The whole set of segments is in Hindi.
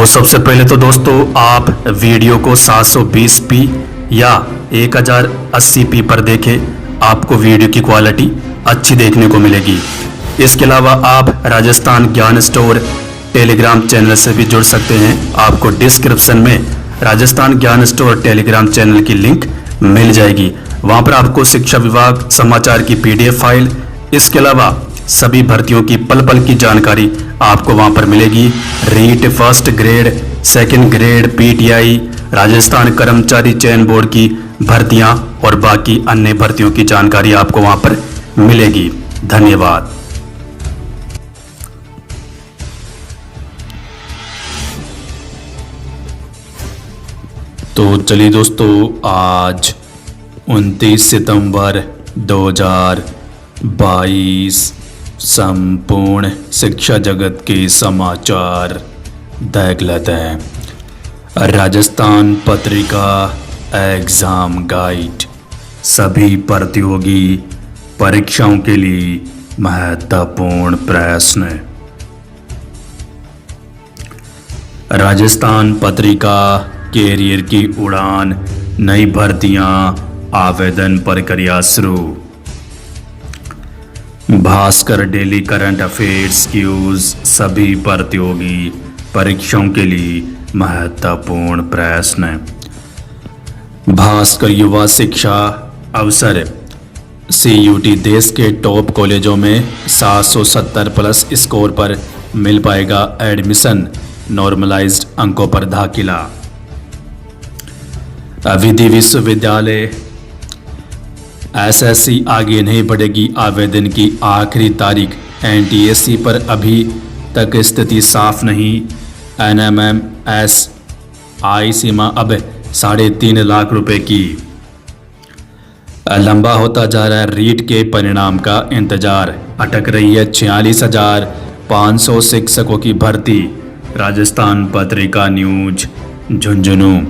सबसे पहले तो दोस्तों आप वीडियो को 720p या 1080p पर देखें, आपको वीडियो की क्वालिटी अच्छी देखने को मिलेगी। इसके अलावा आप राजस्थान ज्ञान स्टोर टेलीग्राम चैनल से भी जुड़ सकते हैं। आपको डिस्क्रिप्शन में राजस्थान ज्ञान स्टोर टेलीग्राम चैनल की लिंक मिल जाएगी। वहां पर आपको शिक्षा विभाग समाचार की PDF फाइल, इसके अलावा सभी भर्तियों की पल पल की जानकारी आपको वहां पर मिलेगी। REET first grade, second grade, PTI, Rajasthan कर्मचारी चयन बोर्ड की भर्तियां और बाकी अन्य भर्तियों की जानकारी आपको वहां पर मिलेगी। धन्यवाद। तो चलिए दोस्तों, आज 29 सितंबर 2022 संपूर्ण शिक्षा जगत के समाचार देख लेते हैं। राजस्थान पत्रिका एग्जाम गाइड सभी प्रतियोगी परीक्षाओं के लिए महत्वपूर्ण प्रश्न। राजस्थान पत्रिका कैरियर की उड़ान, नई भर्तियां, आवेदन प्रक्रिया शुरू। Bhaskar daily current affairs quiz सभी प्रतियोगी परीक्षाओं के लिए महत्वपूर्ण प्रश्न। भास्कर युवा शिक्षा अवसर CUT देश के टॉप कॉलेजों में 770 प्लस स्कोर पर मिल पाएगा एडमिशन, नॉर्मलाइज्ड अंकों पर दाखिला। विधि विश्वविद्यालय SSC आगे नहीं बढ़ेगी, आवेदन की आखिरी तारीख। NTSC पर अभी तक स्थिति साफ नहीं। NMMSI सीमा अब 3.5 लाख रुपए की। लंबा होता जा रहा है रीट के परिणाम का इंतजार, अटक रही है 46,500 शिक्षकों की भर्ती। राजस्थान पत्रिका न्यूज झुंझुनू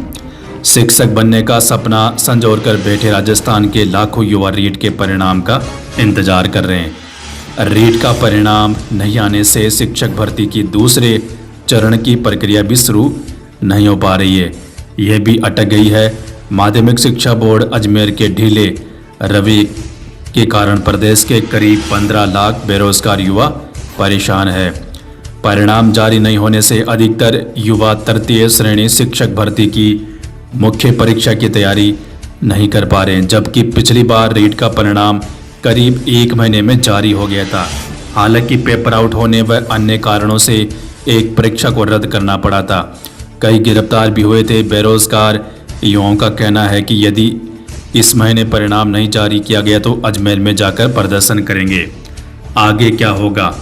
शिक्षक बनने का सपना संजोर कर बैठे राजस्थान के लाखों युवा रीट के परिणाम का इंतजार कर रहे हैं। रीट का परिणाम नहीं आने से शिक्षक भर्ती की दूसरे चरण की प्रक्रिया भी शुरू नहीं हो पा रही है, यह भी अटक गई है। माध्यमिक शिक्षा बोर्ड अजमेर के ढीले रवैये के कारण प्रदेश के करीब 15 लाख बेरोजगार युवा परेशान है। परिणाम जारी नहीं होने से अधिकतर युवा तृतीय श्रेणी शिक्षक भर्ती की मुख्य परीक्षा की तैयारी नहीं कर पा रहे हैं, जबकि पिछली बार रीट का परिणाम करीब 1 महीने में जारी हो गया था। हालांकि पेपर आउट होने व अन्य कारणों से एक परीक्षा को रद्द करना पड़ा था। कई गिरफ्तार भी हुए थे। बेरोजगार युवाओं का कहना है कि यदि इस महीने परिणाम नहीं जारी किया गया तो अजमेर में जाकर प्रदर्शन करेंगे। आगे क्या होगा?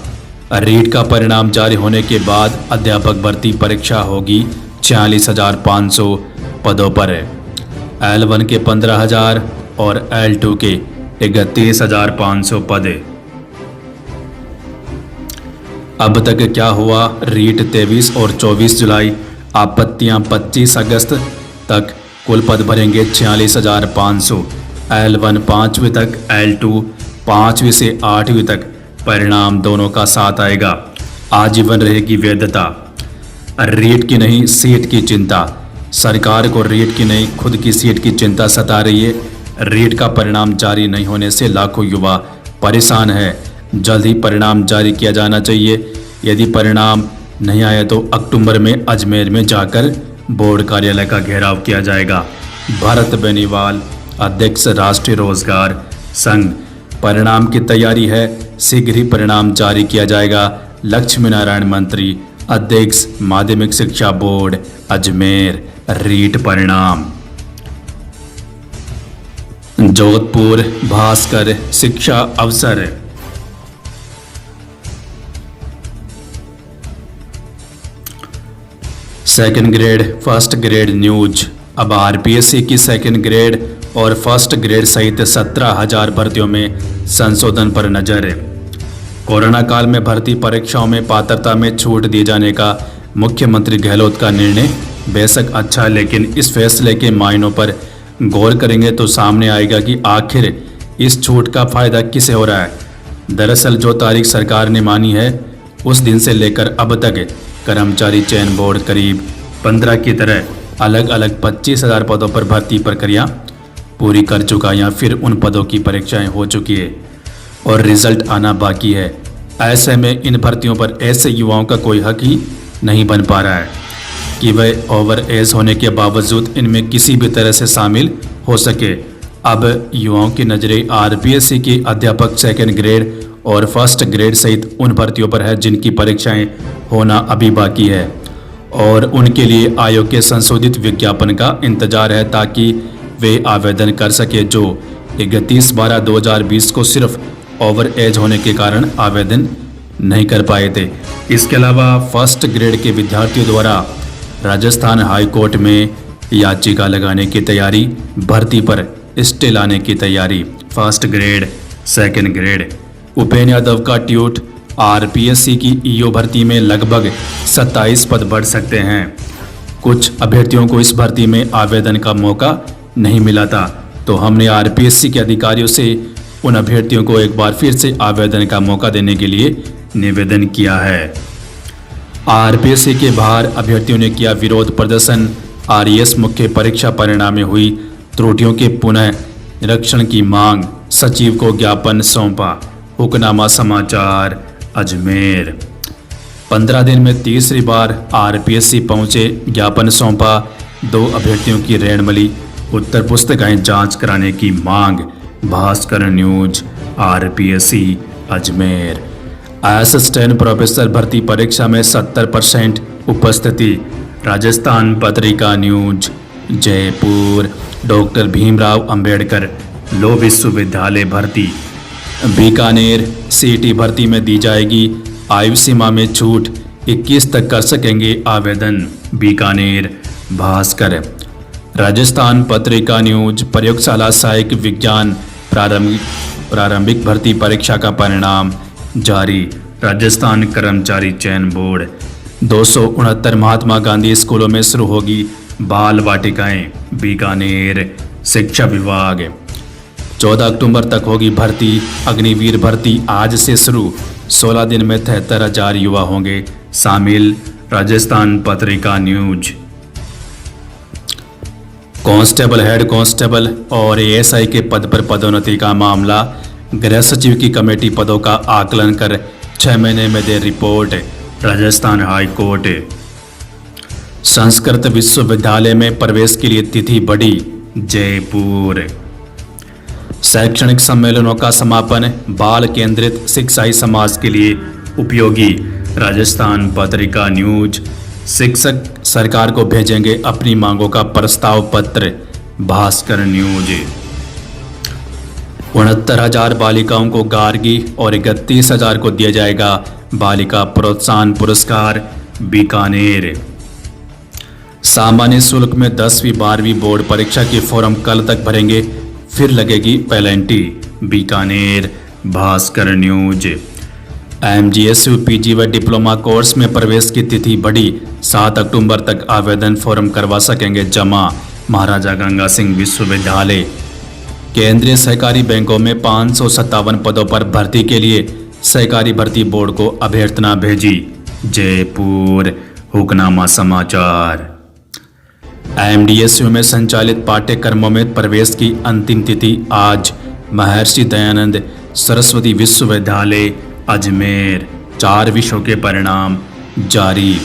रीट का परिणाम जारी होने के बाद अध्यापक भर्ती परीक्षा होगी 46,500 पदों पर है। L1 के 15,000 और L2 के 31,500 पद। अब तक क्या हुआ? रीट 23 और 24 जुलाई, आपत्तियां 25 अगस्त तक। कुल पद भरेंगे 46,500। L1 5वीं तक, L2 5वीं से 8वीं तक। परिणाम दोनों का साथ आएगा। आजीवन रहेगी वैधता। रीट की नहीं, सीट की चिंता। सरकार को रीट की नहीं, खुद की सीट की चिंता सता रही है। रीट का परिणाम जारी नहीं होने से लाखों युवा परेशान है। जल्द ही परिणाम जारी किया जाना चाहिए। यदि परिणाम नहीं आया तो अक्टूबर में अजमेर में जाकर बोर्ड कार्यालय का घेराव किया जाएगा। भरत बेनीवाल, अध्यक्ष राष्ट्रीय रोजगार संघ। परिणाम की तैयारी है, शीघ्र ही परिणाम जारी किया जाएगा। लक्ष्मी नारायण मंत्री, अध्यक्ष माध्यमिक शिक्षा बोर्ड अजमेर। रीट परिणाम। जोधपुर भास्कर शिक्षा अवसर। Second grade first grade news. अब RPSC की सेकंड ग्रेड और फर्स्ट ग्रेड सहित 17,000 भर्तियों में संशोधन पर नजर। कोरोना काल में भर्ती परीक्षाओं में पात्रता में छूट दिए जाने का मुख्यमंत्री गहलोत का निर्णय बेशक अच्छा है, लेकिन इस फैसले के मायनों पर गौर करेंगे तो सामने आएगा कि आखिर इस छूट का फायदा किसे हो रहा है। दरअसल जो तारीख सरकार ने मानी है उस दिन से लेकर अब तक कर्मचारी चयन बोर्ड करीब 15 की तरह अलग अलग 25,000 पदों पर भर्ती प्रक्रिया पूरी कर चुका या फिर उन पदों की परीक्षाएं हो चुकी है और रिजल्ट आना बाकी है। ऐसे में इन भर्तियों पर ऐसे युवाओं का कोई हक ही नहीं बन पा रहा है कि वह ओवर एज होने के बावजूद इनमें किसी भी तरह से शामिल हो सके। अब युवाओं की नज़रें आरपीएससी के अध्यापक सेकेंड ग्रेड और फर्स्ट ग्रेड सहित उन भर्तियों पर है जिनकी परीक्षाएं होना अभी बाकी है और उनके लिए आयोग के संशोधित विज्ञापन का इंतजार है ताकि वे आवेदन कर सके जो 31/12/2020 को सिर्फ ओवर एज होने के कारण आवेदन नहीं कर पाए थे। इसके अलावा फर्स्ट ग्रेड के विद्यार्थियों द्वारा राजस्थान हाई कोर्ट में याचिका लगाने की तैयारी, भर्ती पर स्टे लाने की तैयारी। First grade second grade Upendra Yadav का ट्वीट, आरपीएससी की ईओ भर्ती में लगभग 27 पद बढ़ सकते हैं। कुछ अभ्यर्थियों को इस भर्ती में आवेदन का मौका नहीं मिला था तो हमने आरपीएससी के अधिकारियों से उन अभ्यर्थियों को एक बार फिर से आवेदन का मौका देने के लिए निवेदन किया है। आरपीएससी के बाहर अभ्यर्थियों ने किया विरोध प्रदर्शन। आरईएस मुख्य परीक्षा परिणाम में हुई त्रुटियों के पुनः निरीक्षण की मांग, सचिव को ज्ञापन सौंपा। हुक्मनामा समाचार अजमेर 15 दिन में तीसरी बार आरपीएससी पहुंचे, ज्ञापन सौंपा। 2 अभ्यर्थियों की रैंडमली उत्तर पुस्तिकाएं जांच कराने की मांग। Bhaskar news RPSC Ajmer. Assistant professor भर्ती परीक्षा में 70% उपस्थिति। राजस्थान पत्रिका न्यूज जयपुर। डॉक्टर भीमराव अंबेडकर लो विश्वविद्यालय भर्ती। बीकानेर सीईटी भर्ती में दी जाएगी आयु सीमा में छूट, 21 तक कर सकेंगे आवेदन। बीकानेर। भास्कर। राजस्थान पत्रिका न्यूज प्रयोगशाला सहायक विज्ञान प्रारंभिक भर्ती परीक्षा का परिणाम जारी। राजस्थान कर्मचारी चयन बोर्ड। 269 महात्मा गांधी स्कूलों में शुरू होगी बाल वाटिकाएं। बीकानेर। शिक्षा विभाग 14 अक्टूबर तक होगी भर्ती। अग्निवीर भर्ती आज से शुरू। 16 दिन में 73,000 युवा होंगे शामिल। Rajasthan Patrika news. Constable, head constable और एएसआई के पद पर पदोन्नति का मामला। गृह सचिव की कमेटी पदों का आकलन कर 6 महीने में दे रिपोर्ट। Rajasthan high court. संस्कृत विश्वविद्यालय में प्रवेश के लिए तिथि बढ़ी। जयपुर। शैक्षणिक सम्मेलनों का समापन। बाल केंद्रित शिक्षाई समाज के लिए उपयोगी। राजस्थान पत्रिका न्यूज। शिक्षक सरकार को भेजेंगे अपनी मांगों का प्रस्ताव पत्र। भास्कर न्यूज। 69,000 बालिकाओं को गार्गी और 31,000 को दिया जाएगा बालिका प्रोत्साहन पुरस्कार। बीकानेर। सामान्य शुल्क में 10वीं 12वीं बोर्ड परीक्षा के फॉर्म कल तक भरेंगे, फिर लगेगी penalty. Bikaner. Bhaskar news. MGSU PG व डिप्लोमा कोर्स में प्रवेश की तिथि बढ़ी। 7 अक्टूबर तक आवेदन फॉर्म करवा सकेंगे जमा। महाराजा गंगा सिंह विश्वविद्यालय। केंद्रीय सहकारी बैंकों में 557 पदों पर भर्ती के लिए सहकारी भर्ती बोर्ड को अभ्यर्थना भेजी। जयपुर। हुक्मनामा समाचार। एमडीएसयू में संचालित पाठ्यक्रमों में प्रवेश की अंतिम तिथि आज। महर्षि दयानंद सरस्वती विश्वविद्यालय अजमेर। 4 विषयों के परिणाम जारी।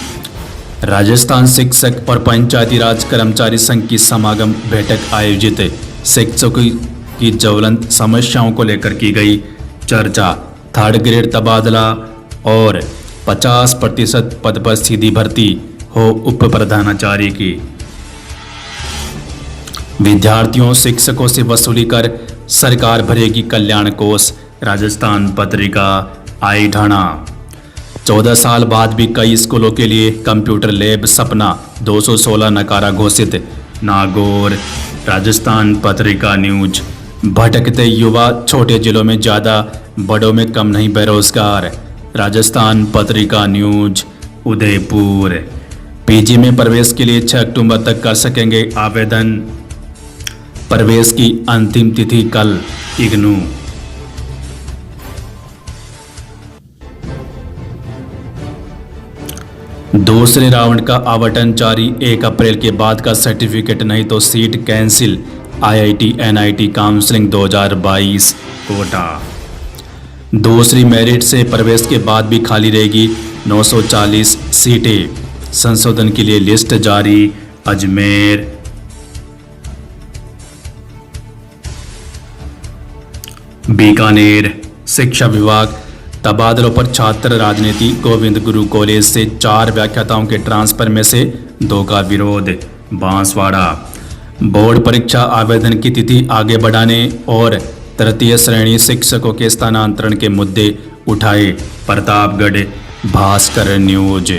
राजस्थान शिक्षक और पंचायती राज कर्मचारी संघ की समागम बैठक आयोजित। शिक्षकों की ज्वलंत समस्याओं को लेकर की गई चर्चा। 3rd ग्रेड तबादला और 50% पद पर सीधी भर्ती हो उप प्रधानाचार्य की। विद्यार्थियों शिक्षकों से वसूली कर सरकार भरेगी कल्याण कोष। राजस्थान पत्रिका आई ढाणा। 14 साल बाद भी कई स्कूलों के लिए कंप्यूटर लैब सपना। 216 नकारा घोषित। नागौर। राजस्थान पत्रिका न्यूज। भटकते युवा छोटे जिलों में ज़्यादा, बड़ों में कम नहीं बेरोजगार। राजस्थान पत्रिका न्यूज। उदयपुर। पीजी में प्रवेश के लिए 6 अक्टूबर तक कर सकेंगे आवेदन। प्रवेश की अंतिम तिथि कल। इग्नू। दूसरे राउंड का आवंटन जारी, 1 अप्रैल के बाद का सर्टिफिकेट नहीं तो seat cancel. IIT NIT counselling 2022 Kota. दूसरी मेरिट से प्रवेश के बाद भी खाली रहेगी 940 सीटें। संशोधन के लिए लिस्ट जारी। अजमेर। बीकानेर। शिक्षा विभाग तबादलों पर छात्र राजनीति। गोविंद गुरु कॉलेज से 4 व्याख्याताओं के ट्रांसफर में से 2 का विरोध। बांसवाड़ा। बोर्ड परीक्षा आवेदन की तिथि आगे बढ़ाने और तृतीय श्रेणी शिक्षकों के स्थानांतरण के मुद्दे उठाए। प्रतापगढ़। भास्कर न्यूज।